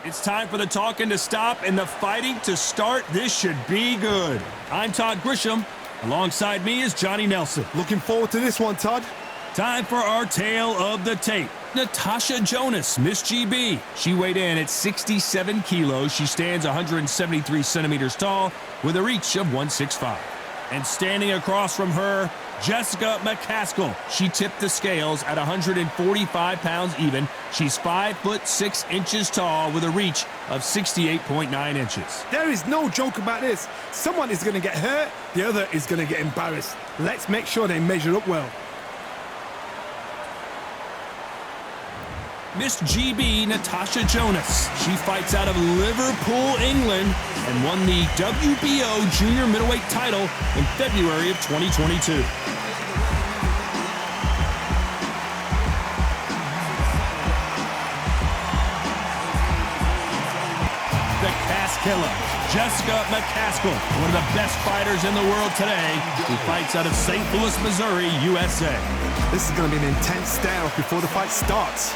It's time for the talking to stop and the fighting to start. This should be good. I'm Todd Grisham. Alongside me is Johnny Nelson. Looking forward to this one, Todd. Time for our tale of the tape. Natasha Jonas, Miss GB. She weighed in at 67 kilos. She stands 173 centimeters tall with a reach of 165. And standing across from her, Jessica Mccaskill. She tipped the scales at 145 pounds even. She's 5'6" tall with a reach of 68.9 inches. There is no joke about this. Someone is going to get hurt, the other is going to get embarrassed. Let's make sure they measure up well. Miss GB, Natasha Jonas. She fights out of Liverpool, England, and won the WBO junior middleweight title in February of 2022. The Cast Killer, Jessica Mccaskill, one of the best fighters in the world today, who fights out of St. Louis, Missouri, USA. This is going to be an intense stare-off before the fight starts.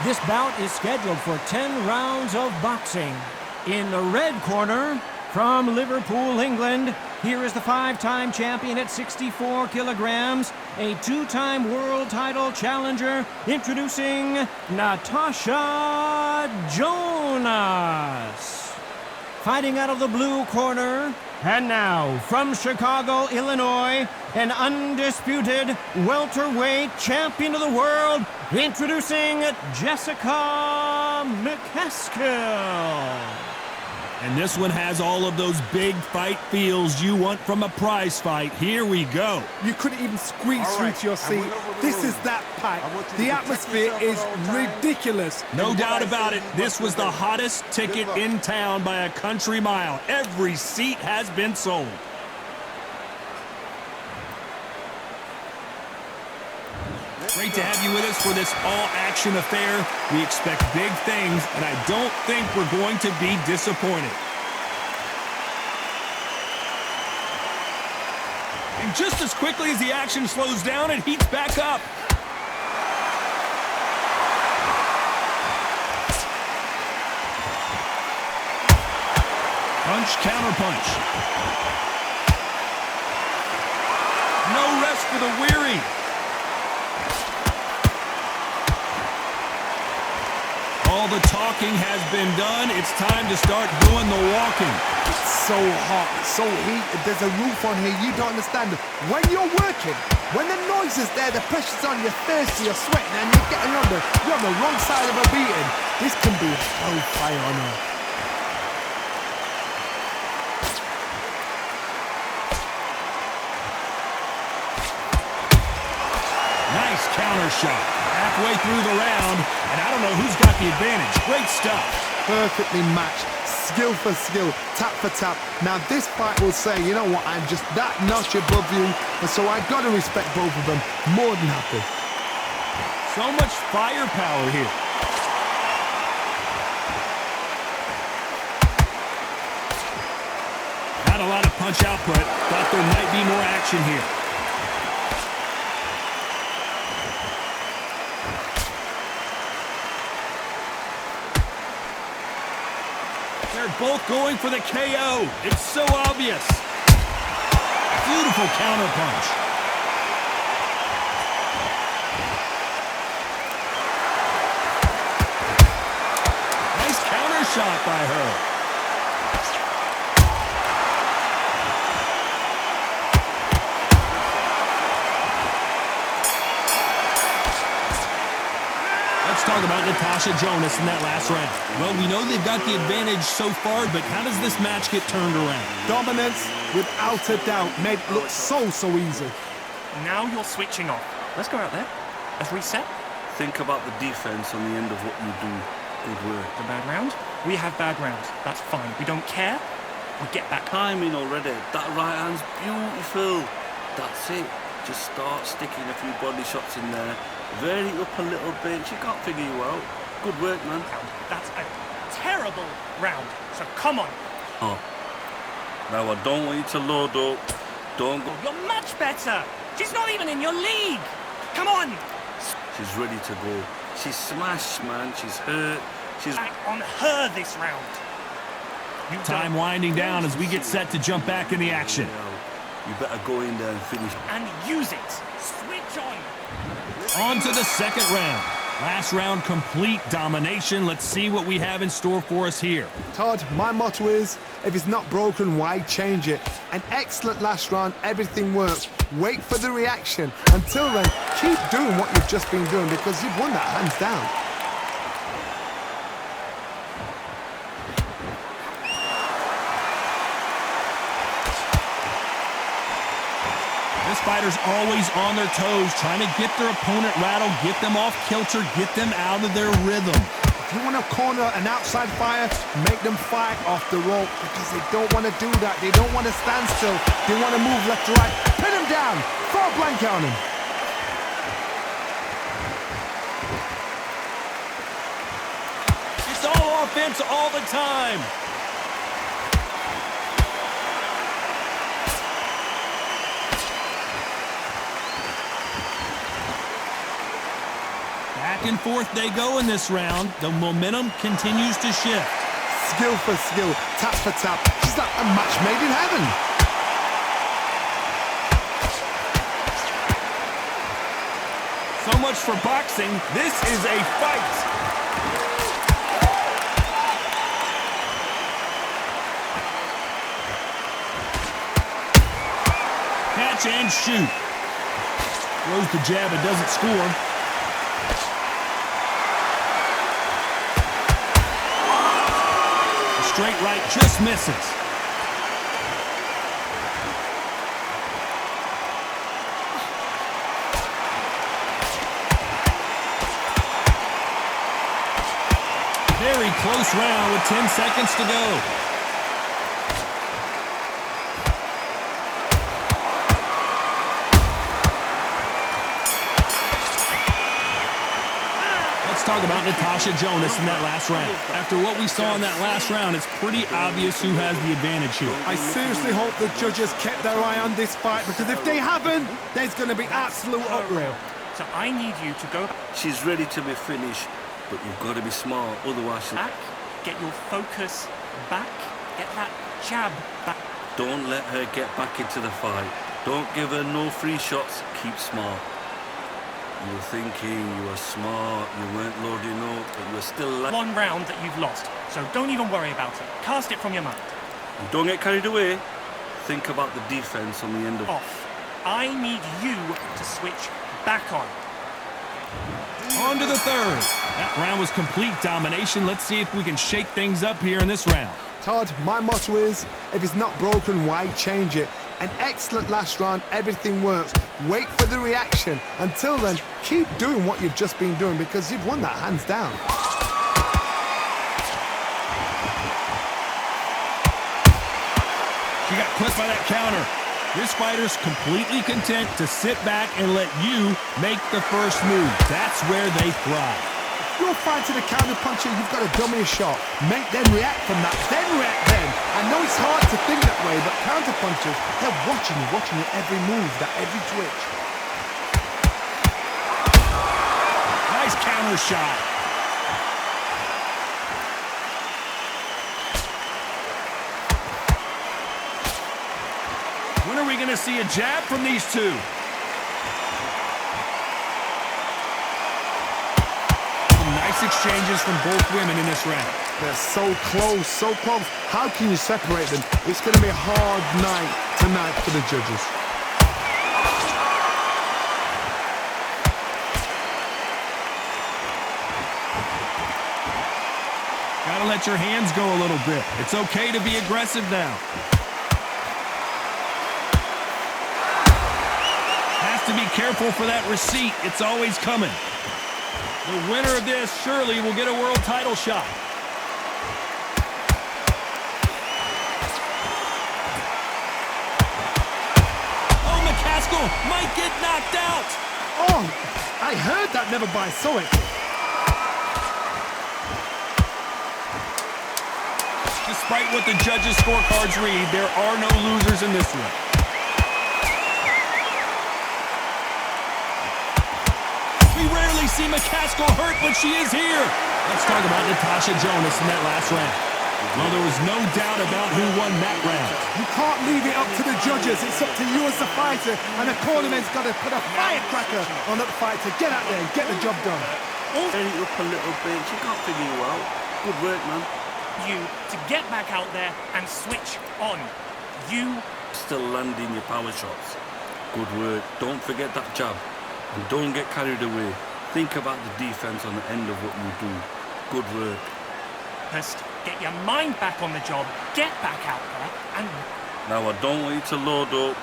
This bout is scheduled for 10 rounds of boxing. In the red corner, from Liverpool, England, here is the 5-time champion at 64 kilograms, a 2-time world title challenger, introducing Natasha Jonas. Fighting out of the blue corner, and now from Chicago, Illinois, an undisputed welterweight champion of the world, introducing Jessica Mccaskill. And this one has all of those big fight feels you want from a prize fight. Here we go. You couldn't even squeeze through to your seat. This is that packed. The atmosphere is ridiculous. No doubt about it. This was the hottest ticket in town by a country mile. Every seat has been sold. Great to have you with us for this all-action affair. We expect big things, and I don't think we're going to be disappointed. And just as quickly as the action slows down, it heats back up. Punch, counter punch. No rest for the weary. All the talking has been done. It's time to start doing the walking. It's so hot, so heated. There's a roof on here. You don't understand. When you're working, when the noise is there, the pressure's on, you're thirsty, you're sweating, and you're getting you're on the wrong side of a beating. This can be hellfire on earth. Nice counter shot. Halfway through the round, and I don't know who's got the advantage. Great stuff. Perfectly matched, skill for skill, tap for tap. Now this fight will say, you know what, I'm just that notch above you, and so I gotta respect both of them. More than happy. So much firepower here. Not a lot of punch output. Thought there might be more action here. They're both going for the KO. It's so obvious. Beautiful counter punch. Nice counter shot by her. Let's talk about Natasha Jonas in that last round. Well, we know they've got the advantage so far, but how does this match get turned around? Dominance, without a doubt, made it look so easy. Now you're switching off. Let's go out there. Let's reset. Think about the defense on the end of what you do. Good work. The bad round? We have bad rounds. That's fine. We don't care. We get back. Timing already. That right hand's beautiful. That's it. Just start sticking a few body shots in there. Vary it up a little bit. She can't figure you out. Good work, man. That's a terrible round. So come on. Oh. Now, I don't want you to load up. Don't go. You're much better. She's not even in your league. Come on. She's ready to go. She's smashed, man. She's hurt. She's Back on her this round. Time winding down as we get set to jump back in the action. You better go in there and finish. And use it. Switch on. On to the second round. Last round, complete domination. Let's see what we have in store for us here. Todd, my motto is, if it's not broken, why change it? An excellent last round, everything works. Wait for the reaction. Until then, keep doing what you've just been doing because you've won that hands down. This fighter's always on their toes, trying to get their opponent rattled, get them off kilter, get them out of their rhythm. If you want to corner an outside fighter, make them fight off the rope because they don't want to do that. They don't want to stand still. They want to move left to right. Pin him down. Throw a blanket on him. It's all offense all the time. Back and forth they go in this round. The momentum continues to shift. Skill for skill, tap for tap. She's like a match made in heaven. So much for boxing. This is a fight. Catch and shoot. Throws the jab and doesn't score. Straight right just misses. Very close round with 10 seconds to go. Let's talk about Natasha Jonas in that last round. After what we saw in that last round, it's pretty obvious who has the advantage here. I seriously hope the judges kept their eye on this fight because if they haven't, there's going to be absolute uproar. So I need you to go She's ready to be finished, but you've got to be smart. Otherwise, back, get your focus back, get that jab back. don't let her get back into the fight. Don't give her no free shots. Keep smart. You were thinking, you were smart, you weren't loading up, but you were still One round that you've lost, so don't even worry about it. Cast it from your mind. And don't get carried away. Think about the defense on the end of Off. I need you to switch back on. On to the third. That round was complete domination. Let's see if we can shake things up here in this round. Todd, my motto is, if it's not broken, why change it? An excellent last round, everything works. Wait for the reaction. Until then, keep doing what you've just been doing because you've won that hands down. She got clipped by that counter. This fighter's completely content to sit back and let you make the first move. That's where they thrive. You're fighting a counter puncher, you've got to dummy a shot. Make them react from that, then react then. I know it's hard to think that way, but counter punchers, they're watching you every move, that every twitch. Nice counter shot. When are we going to see a jab from these two? Nice exchanges from both women in this round. They're so close, so close. How can you separate them? It's going to be a hard night tonight for the judges. Gotta let your hands go a little bit. It's okay to be aggressive now. Has to be careful for that receipt. It's always coming. The winner of this surely will get a world title shot. Oh, Mccaskill might get knocked out. Oh, I heard that, never by saw it. Despite what the judges' scorecards read, there are no losers in this one. We rarely see Mccaskill hurt, but she is here. Let's talk about Natasha Jonas in that last round. Well, there was no doubt about who won that round. You can't leave it up to the judges. It's up to you as the fighter, and the cornerman's got to put a firecracker on that fight to get out there and get the job done. Turn it up a little bit. She can't figure you out. Good work, man. You to get back out there and switch on. You Still landing your power shots. Good work. Don't forget that jab. And don't get carried away. Think about the defense on the end of what you do. Good work. first, get your mind back on the job, get back out there, and... Now, I don't want you to load up.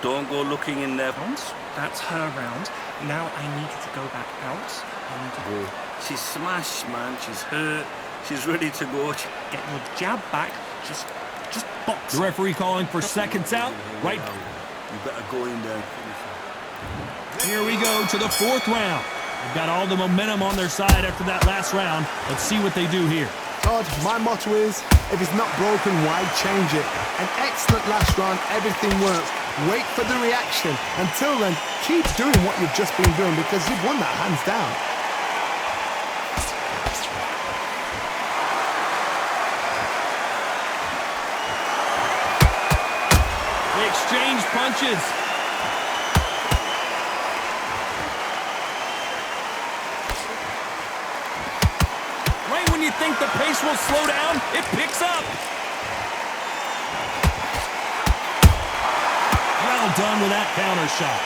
Don't go looking in there. That's her round. Now I need you to go back out. I need to go. She's smashed, man. She's hurt. She's ready to go. Get your jab back. Just box. The referee calling for seconds out. Right. You better go in there and finish her. Here we go to the fourth round. They've got all the momentum on their side after that last round. Let's see what they do here. Todd, my motto is, if it's not broken, why change it? An excellent last round, everything works. Wait for the reaction. Until then, keep doing what you've just been doing because you've won that hands down. They exchange punches. Right when you think the pace will slow down, it picks up. Well done with that counter shot.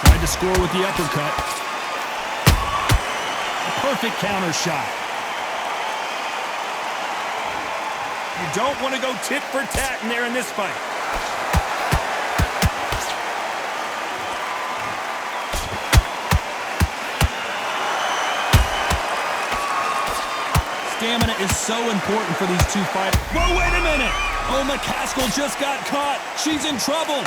Tried to score with the uppercut. A perfect counter shot. You don't want to go tit for tat in there in this fight. Stamina is so important for these two fighters. Whoa, wait a minute! Oh, Mccaskill just got caught. She's in trouble.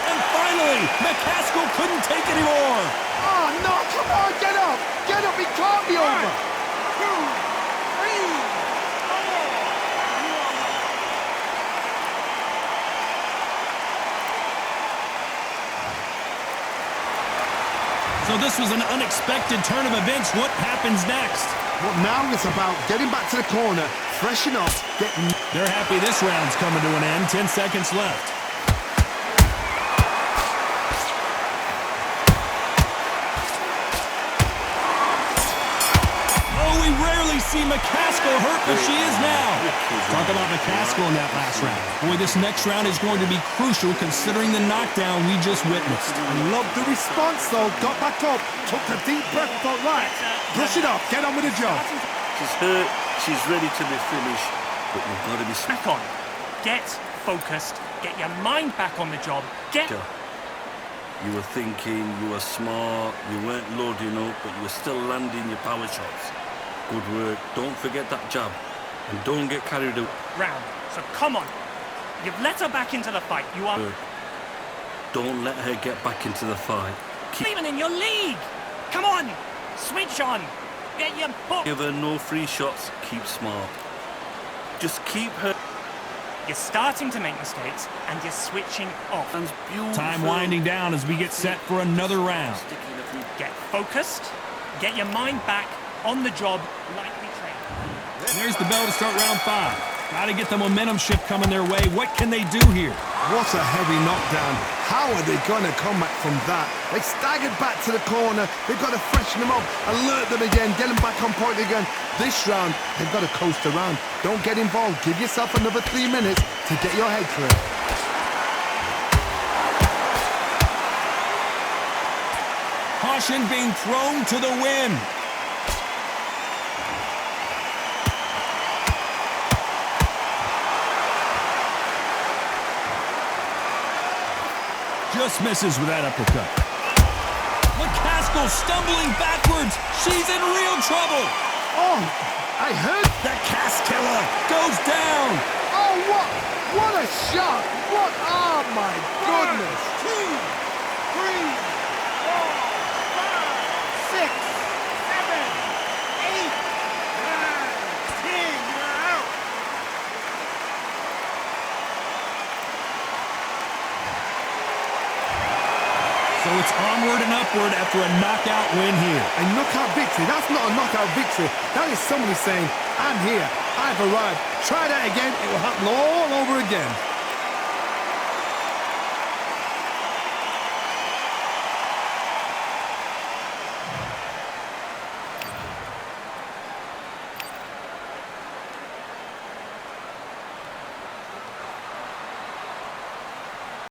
And finally, Mccaskill couldn't take anymore. Oh, no, come on, get up! Get up, it can't be over! 1, 2, 3, 4. So this was an unexpected turn of events. What happens next? Well, now it's about getting back to the corner, freshen up, getting... They're happy this round's coming to an end. 10 seconds left. Oh, we rarely see Mccaskill hurt, but she is now. Talk about Mccaskill in that last round. Boy, this next round is going to be crucial considering the knockdown we just witnessed. I love the response, though. Got back up, took a deep breath, thought, right, brush it off, get on with the job. She's hurt. She's ready to be finished. But you've got to be... Back on. Get focused. Get your mind back on the job. Get... You were thinking, you were smart, you weren't loading up, but you were still landing your power shots. Good work. Don't forget that jab. And don't get carried away. Round. So come on. You've let her back into the fight. You are... Don't let her get back into the fight. Keep even in your league. Come on. Switch on. Get your book. Give her no free shots. Keep smart. Just keep her... You're starting to make mistakes, and you're switching off. Time winding down as we get set for another round. Get focused. Get your mind back on the job like we trained. There's the bell to start round 5. Got to get the momentum shift coming their way. What can they do here? What a heavy knockdown. How are they going to come back from that? They staggered back to the corner. They've got to freshen them up, alert them again, get them back on point again. This round, they've got to coast around. Don't get involved. Give yourself another 3 minutes to get your head clear. Caution being thrown to the wind. Just misses with that uppercut. Mccaskill stumbling backwards. She's in real trouble. Oh, I heard... The Caskiller goes down. Oh, what? What a shot! What? Oh my goodness! 1, 2, 3, 4, 5, 6, 7, 8, 9, 10. You're out. So it's onward and upward after a knockout win here. A knockout victory? That's not a knockout victory. That is somebody saying, I'm here, I've arrived. Try that again, it will happen all over again.